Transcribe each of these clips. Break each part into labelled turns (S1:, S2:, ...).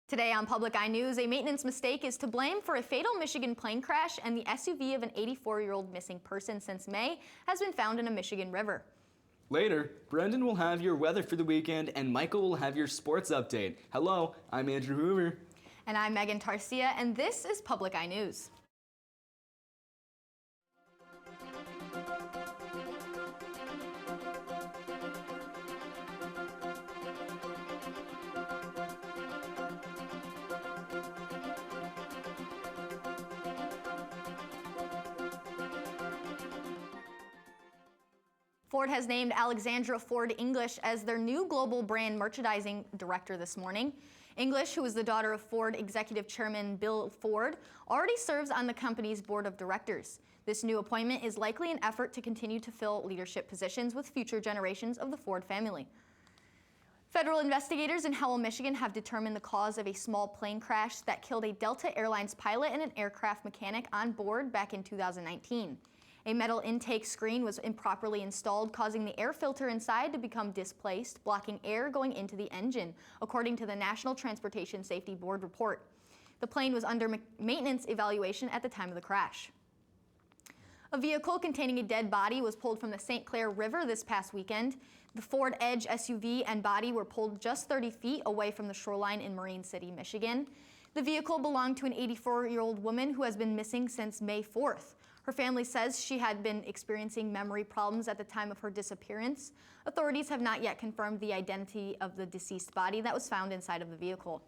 S1: Today on Public Eye News, a maintenance mistake is to blame for a fatal Michigan plane crash, and the SUV of an 84-year-old missing person since May has been found in a Michigan river.
S2: Later, Brendan will have your weather for the weekend, and Michael will have your sports update. Hello, I'm Andrew Hoover.
S1: And I'm Megan Tarcia, and this is Public Eye News. Ford has named Alexandra Ford English as their new global brand merchandising director this morning. English, who is the daughter of Ford executive chairman Bill Ford, already serves on the company's board of directors. This new appointment is likely an effort to continue to fill leadership positions with future generations of the Ford family. Federal investigators in Howell, Michigan have determined the cause of a small plane crash that killed a Delta Airlines pilot and an aircraft mechanic on board back in 2019. A metal intake screen was improperly installed, causing the air filter inside to become displaced, blocking air going into the engine, according to the National Transportation Safety Board report. The plane was under maintenance evaluation at the time of the crash. A vehicle containing a dead body was pulled from the St. Clair River this past weekend. The Ford Edge SUV and body were pulled just 30 feet away from the shoreline in Marine City, Michigan. The vehicle belonged to an 84-year-old woman who has been missing since May 4th. Her family says she had been experiencing memory problems at the time of her disappearance. Authorities have not yet confirmed the identity of the deceased body that was found inside of the vehicle.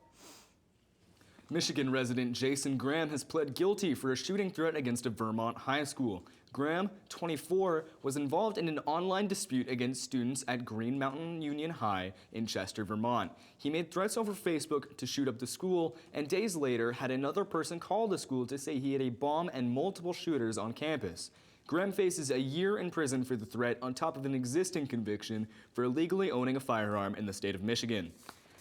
S2: Michigan resident Jason Graham has pled guilty for a shooting threat against a Vermont high school. Graham, 24, was involved in an online dispute against students at Green Mountain Union High in Chester, Vermont. He made threats over Facebook to shoot up the school, and days later had another person call the school to say he had a bomb and multiple shooters on campus. Graham faces a year in prison for the threat on top of an existing conviction for illegally owning a firearm in the state of Michigan.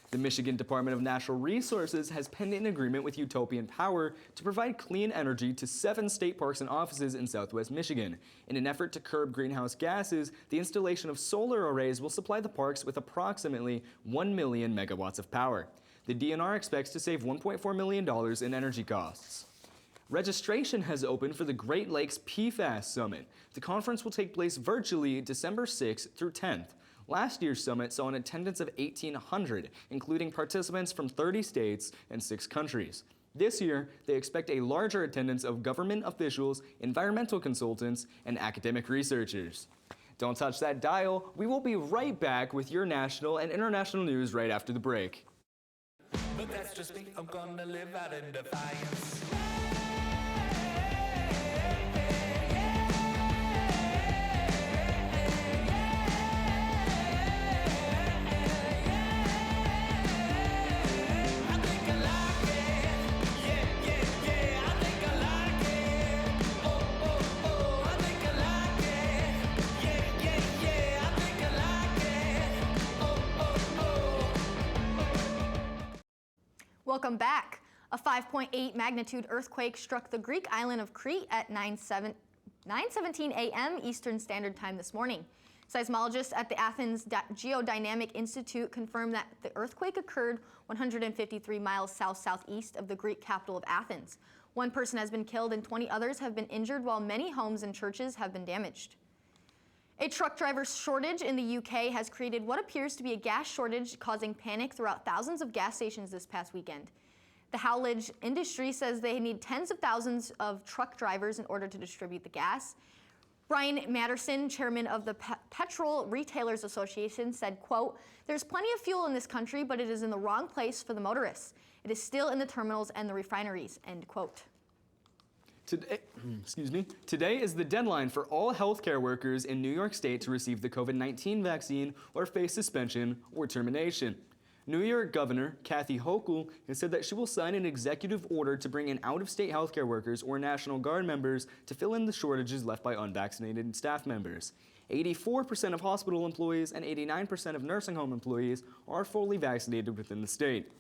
S2: The Michigan Department of Natural Resources has penned an agreement with Utopian Power to provide clean energy to 7 state parks and offices in southwest Michigan. In an effort to curb greenhouse gases, the installation of solar arrays will supply the parks with approximately 1 million megawatts of power. The DNR expects to save $1.4 million in energy costs. Registration has opened for the Great Lakes PFAS Summit. The conference will take place virtually December 6th through 10th. Last year's summit saw an attendance of 1,800, including participants from 30 states and 6 countries. This year, they expect a larger attendance of government officials, environmental consultants, and academic researchers. Don't touch that dial. We will be right back with your national and international news right after the break.
S3: But that's just me, I'm gonna live out in defiance.
S1: Welcome back. A 5.8 magnitude earthquake struck the Greek island of Crete at 9:17 a.m. Eastern Standard Time this morning. Seismologists at the Athens Geodynamic Institute confirmed that the earthquake occurred 153 miles south-southeast of the Greek capital of Athens. 1 person has been killed and 20 others have been injured, while many homes and churches have been damaged. A truck driver shortage in the UK has created what appears to be a gas shortage, causing panic throughout thousands of gas stations this past weekend. The haulage industry says they need tens of thousands of truck drivers in order to distribute the gas. Brian Matterson, chairman of the Petrol Retailers Association, said, quote, "There's plenty of fuel in this country, but it is in the wrong place for the motorists. It is still in the terminals and the refineries," end quote.
S2: Today is the deadline for all healthcare workers in New York State to receive the COVID-19 vaccine or face suspension or termination. New York Governor Kathy Hochul has said that she will sign an executive order to bring in out-of-state healthcare workers or National Guard members to fill in the shortages left by unvaccinated staff members. 84% of hospital employees and 89% of nursing home employees are fully vaccinated within the state.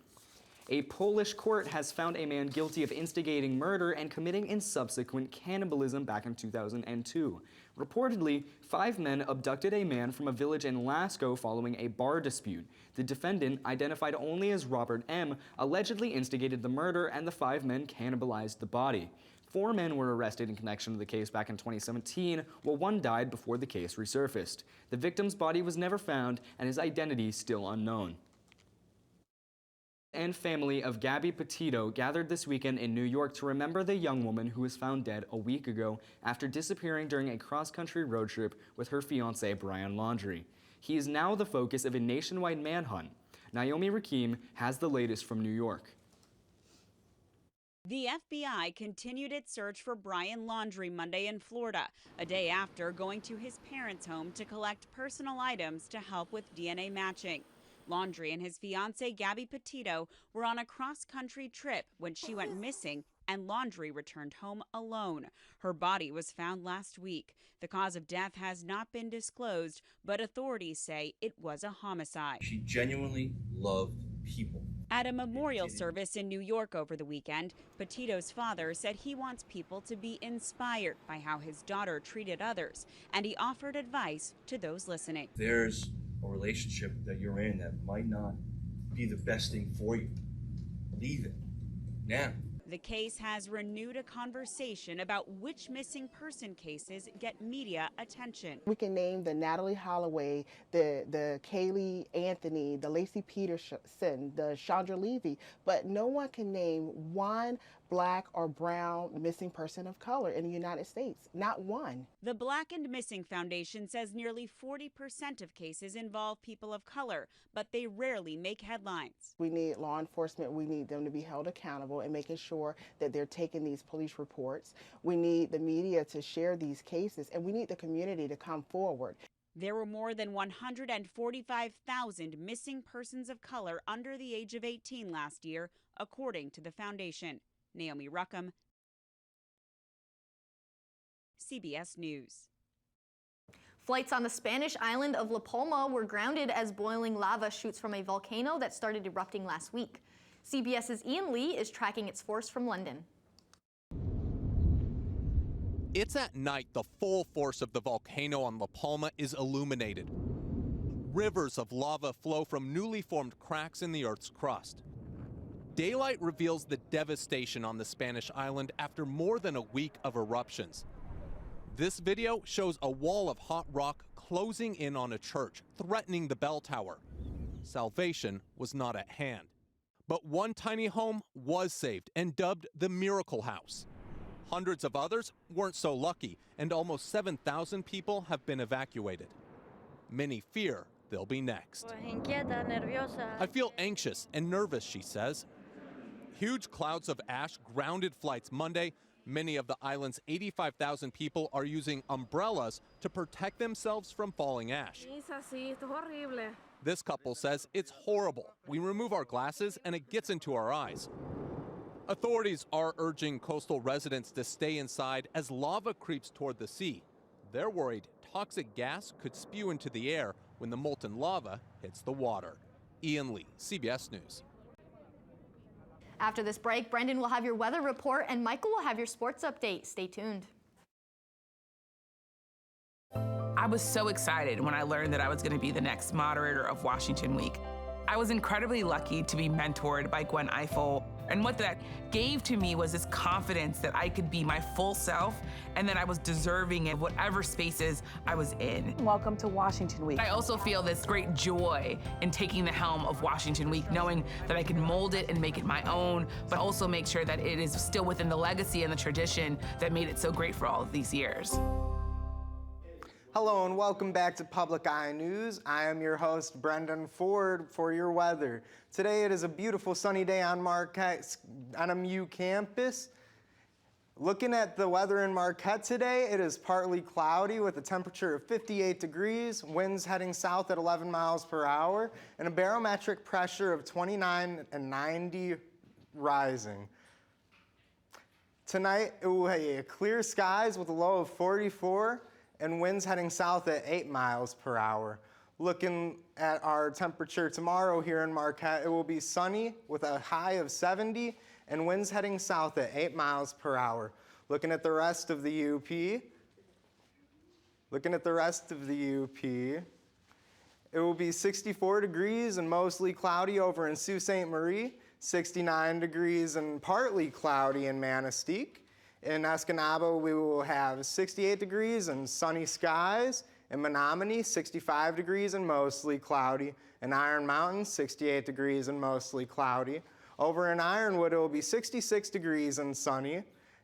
S2: A Polish court has found a man guilty of instigating murder and committing in subsequent cannibalism back in 2002. Reportedly, 5 men abducted a man from a village in Lasco following a bar dispute. The defendant, identified only as Robert M., allegedly instigated the murder, and the 5 men cannibalized the body. 4 men were arrested in connection to the case back in 2017, while 1 died before the case resurfaced. The victim's body was never found, and his identity still unknown. And family of Gabby Petito gathered this weekend in New York to remember the young woman who was found dead a week ago after disappearing during a cross-country road trip with her fiancé, Brian Laundrie. He is now the focus of a nationwide manhunt. Naomi Rakim has the latest from New York.
S4: The FBI continued its search for Brian Laundrie Monday in Florida, a day after going to his parents' home to collect personal items to help with DNA matching. Laundrie and his fiancée, Gabby Petito, were on a cross-country trip when she went missing and Laundrie returned home alone. Her body was found last week. The cause of death has not been disclosed, but authorities say it was a homicide.
S5: She genuinely loved people.
S4: At a memorial service in New York over the weekend, Petito's father said he wants people to be inspired by how his daughter treated others, and he offered advice to those listening.
S5: There's a relationship that you're in that might not be the best thing for you. Leave it now.
S4: The case has renewed a conversation about which missing person cases get media attention.
S6: We can name the Natalie Holloway, the Kaylee Anthony, the Lacey Peterson, the Chandra Levy, but no one can name one Black or brown missing person of color in the United States. Not one.
S4: The Black and Missing Foundation says nearly 40% of cases involve people of color, but they rarely make headlines.
S6: We need law enforcement. We need them to be held accountable and making sure that they're taking these police reports. We need the media to share these cases, and we need the community to come forward.
S4: There were more than 145,000 missing persons of color under the age of 18 last year, according to the foundation. Naomi Rakim, CBS News.
S1: Flights on the Spanish island of La Palma were grounded as boiling lava shoots from a volcano that started erupting last week. CBS's Ian Lee is tracking its force from London.
S7: It's at night the full force of the volcano on La Palma is illuminated. Rivers of lava flow from newly formed cracks in the Earth's crust. Daylight reveals the devastation on the Spanish island after more than a week of eruptions. This video shows a wall of hot rock closing in on a church, threatening the bell tower. Salvation was not at hand. But one tiny home was saved and dubbed the Miracle House. Hundreds of others weren't so lucky, and almost 7,000 people have been evacuated. Many fear they'll be next. I feel anxious and nervous, she says. Huge clouds of ash grounded flights Monday. Many of the island's 85,000 people are using umbrellas to protect themselves from falling ash. This couple says it's horrible. We remove our glasses and it gets into our eyes. Authorities are urging coastal residents to stay inside as lava creeps toward the sea. They're worried toxic gas could spew into the air when the molten lava hits the water. Ian Lee, CBS News.
S1: After this break, Brendan will have your weather report and Michael will have your sports update. Stay tuned.
S8: I was so excited when I learned that I was going to be the next moderator of Washington Week. I was incredibly lucky to be mentored by Gwen Eiffel, and what that gave to me was this confidence that I could be my full self and that I was deserving of whatever spaces I was in.
S9: Welcome to Washington Week.
S8: I also feel this great joy in taking the helm of Washington Week, knowing that I can mold it and make it my own, but also make sure that it is still within the legacy and the tradition that made it so great for all of these years.
S10: Hello and welcome back to Public Eye News. I am your host, Brendan Ford, for your weather. Today it is a beautiful sunny day on Marquette's WNMU campus. Looking at the weather in Marquette today, it is partly cloudy with a temperature of 58 degrees, winds heading south at 11 miles per hour, and a barometric pressure of 29 and 90 rising. Tonight it will have clear skies with a low of 44 and winds heading south at 8 miles per hour. Looking at our temperature tomorrow here in Marquette, it will be sunny with a high of 70 and winds heading south at 8 miles per hour. Looking at the rest of the UP, it will be 64 degrees and mostly cloudy over in Sault Ste. Marie, 69 degrees and partly cloudy in Manistee. In Escanaba, we will have 68 degrees and sunny skies. In Menominee, 65 degrees and mostly cloudy. In Iron Mountain, 68 degrees and mostly cloudy. Over in Ironwood, it will be 66 degrees and sunny.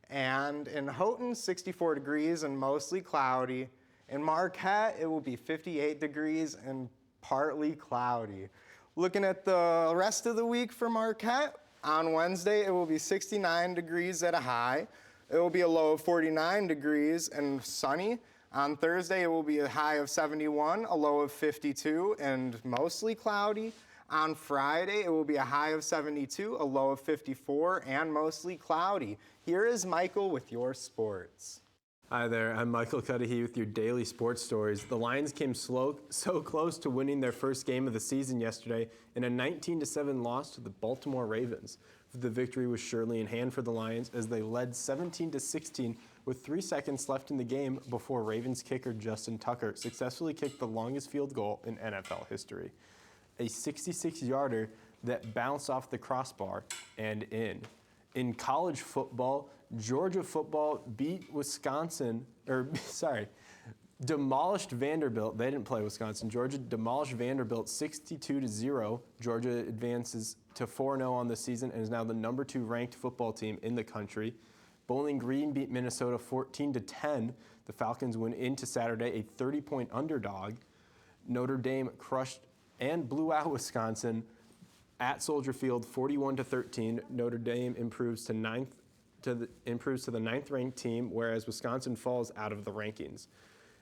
S10: And in Houghton, 64 degrees and mostly cloudy. In Marquette, it will be 58 degrees and partly cloudy. Looking at the rest of the week for Marquette, on Wednesday, it will be 69 degrees at a high. It will be a low of 49 degrees and sunny. On Thursday, it will be a high of 71, a low of 52, and mostly cloudy. On Friday, it will be a high of 72, a low of 54, and mostly cloudy. Here is Michael with your sports.
S9: Hi there, I'm Michael Cudahy with your daily sports stories. The Lions came so close to winning their first game of the season yesterday in a 19-7 loss to the Baltimore Ravens. The victory was surely in hand for the Lions as they led 17-16 with 3 seconds left in the game before Ravens kicker Justin Tucker successfully kicked the longest field goal in NFL history. A 66-yarder that bounced off the crossbar and in. In college football, Georgia football demolished Vanderbilt. They didn't play Wisconsin. Georgia demolished Vanderbilt 62-0. Georgia advances to 4-0 on the season and is now the number 2 ranked football team in the country. Bowling Green beat Minnesota 14-10. The Falcons went into Saturday a 30-point underdog. Notre Dame crushed and blew out Wisconsin at Soldier Field 41-13. Notre Dame improves to the 9th ranked team, whereas Wisconsin falls out of the rankings.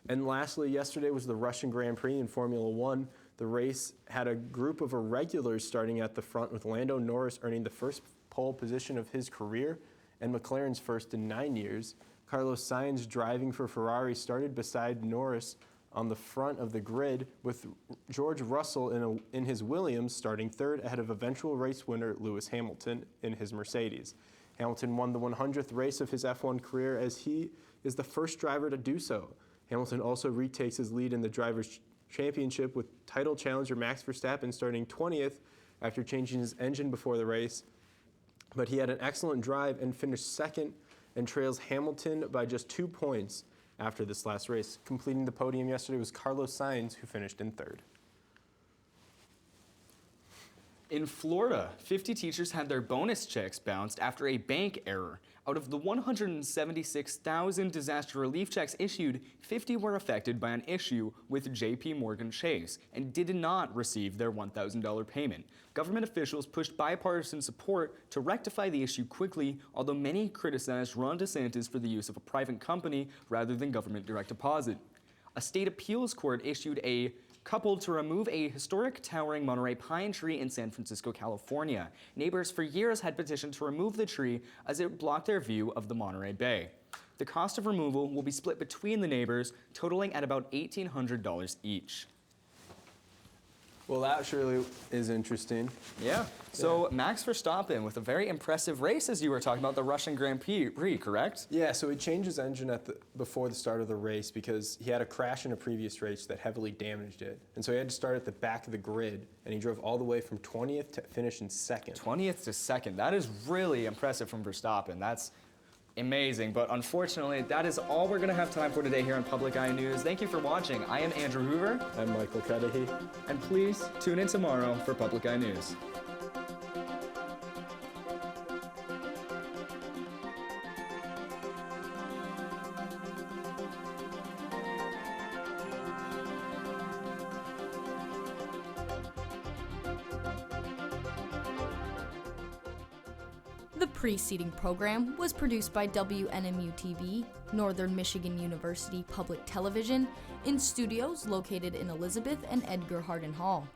S9: And lastly, yesterday was the Russian Grand Prix in Formula One. The race had a group of irregulars starting at the front, with Lando Norris earning the first pole position of his career and McLaren's first in 9 years. Carlos Sainz, driving for Ferrari, started beside Norris on the front of the grid, with George Russell in his Williams starting third ahead of eventual race winner Lewis Hamilton in his Mercedes. Hamilton won the 100th race of his F1 career as he is the first driver to do so. Hamilton also retakes his lead in the Drivers' Championship with title challenger Max Verstappen starting 20th after changing his engine before the race. But he had an excellent drive and finished second and trails Hamilton by just 2 points after this last race. Completing the podium yesterday was Carlos Sainz, who finished in third.
S2: In Florida, 50 teachers had their bonus checks bounced after a bank error. Out of the 176,000 disaster relief checks issued, 50 were affected by an issue with JP Morgan Chase and did not receive their $1,000 payment. Government officials pushed bipartisan support to rectify the issue quickly, although many criticized Ron DeSantis for the use of a private company rather than government direct deposit. A state appeals court issued a coupled to remove a historic towering Monterey pine tree in San Francisco, California. Neighbors for years had petitioned to remove the tree as it blocked their view of the Monterey Bay. The cost of removal will be split between the neighbors, totaling at about $1,800 each.
S9: Well, that surely is interesting.
S2: Yeah. So Max Verstappen with a very impressive race, as you were talking about, the Russian Grand Prix, correct?
S9: Yeah, so he changed his engine before the start of the race because he had a crash in a previous race that heavily damaged it. And so he had to start at the back of the grid, and he drove all the way from 20th to finish in second.
S2: 20th to second. That is really impressive from Verstappen. That's amazing, but unfortunately, that is all we're going to have time for today here on Public Eye News. Thank you for watching. I am Andrew Hoover.
S9: I'm Michael Cudahy.
S2: And please tune in tomorrow for Public Eye News.
S11: The preceding program was produced by WNMU-TV, Northern Michigan University Public Television, in studios located in Elizabeth and Edgar Hardin Hall.